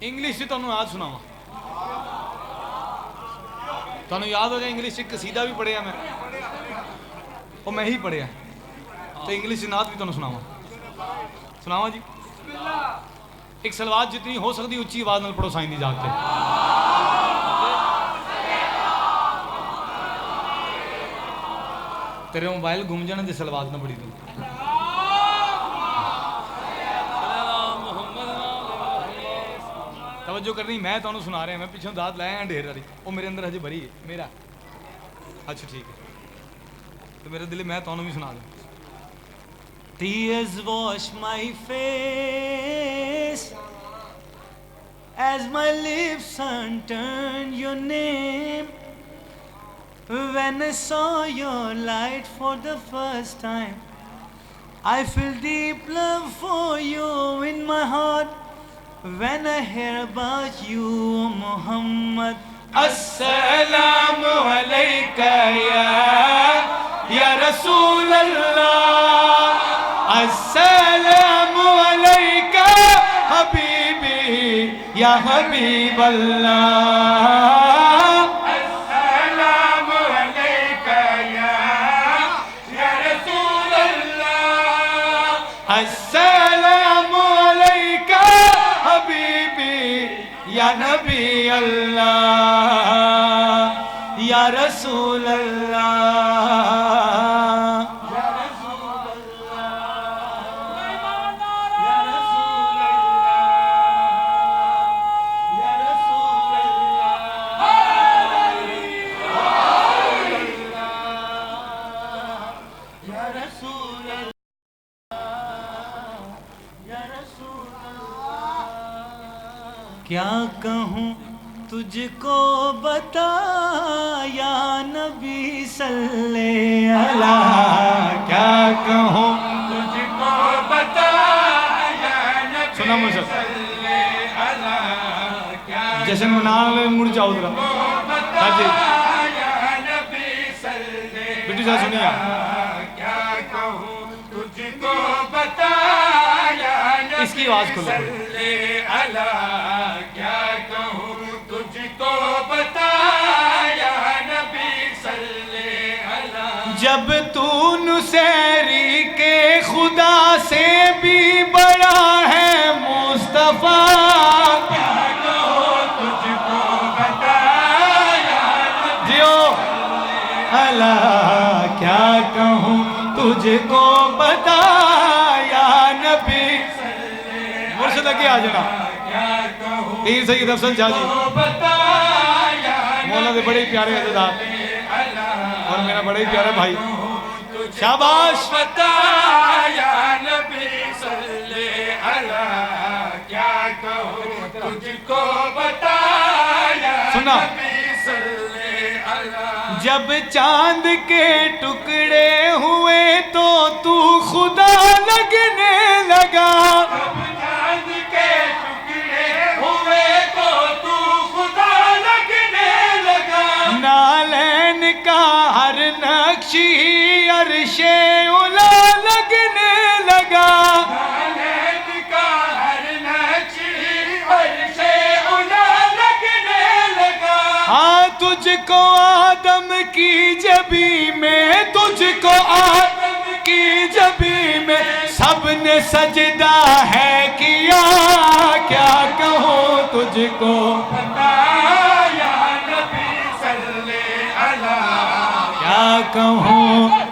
English سے تمہیں یاد سناوا، تمہیں یاد ہو جائے انگلش سے قصیدہ بھی پڑھیا میں ہی پڑھیا تو انگلش سے نعت بھی تمہیں سناوا جی۔ ایک سلوات جتنی ہو سکتی اچھی آواز نال پڑھو سائیں دی جاتے۔ تیرے موبائل گم جانا جی سلوات نہ پڑھی تو توجہ کرنی، میں تمہیں سنا رہا، میں پیچھوں داد لایا ہیں ڈھیر والی، وہ میرے اندر ہجے بھری ہے میرا۔ اچھا ٹھیک ہے تو میرے دل میں تمہیں بھی سنا دوں۔ Tears wash my face as my lips unturned your name. When I saw your light for the first time, I feel deep love for you in my heart. When I hear about you, Muhammad, Assalamu alayka ya Rasul Allah, Assalamu alayka Habibi ya Habib Allah, Assalamu alayka ya Rasul Allah, Assalamu alayka Habibi ya Nabi Allah, ya Rasul Allah, کیا کہوں تجھ کو بتا یا نبی صلی اللہ، کیا کہوں تجھ کو بتا یا نبی صلی اللہ، جشن منانے مڑ جاؤ ذرا بیٹی صاحب سنیا، کیا کہوں تجھ کو بتا یا اس کی آواز کھولو، کیا کہوں تجھ کو بتایا نبی صلی اللہ، جب تو نصیری کے خدا سے بھی بڑا ہے مصطفیٰ، کیا کہوں تجھ کو بتایا جیو اللہ، کیا کہوں تجھ کو بتایا نبی مرشد لگے آ جانا پیر سید افضل شاہ جی مولا دے بڑے پیارے عزیزات اور میرا بڑے پیارا بھائی، شاباش بتایا نبی صلی اللہ، کیا کہوں تجھ کو بتایا نبی صلی اللہ، جب چاند کے ٹکڑے ہوئے تو تو خدا لگنے لگا، نالین کا ہر نقشی عرش اولا لگنے لگا، نالین کا ہر نقشی عرش اولا لگنے لگا، ہاں تجھ کو آدم کی جبی میں، تجھ کو آدم کی جبی میں سب نے سجدہ ہے کیا، کیا کہوں تجھ کو کیا کہوں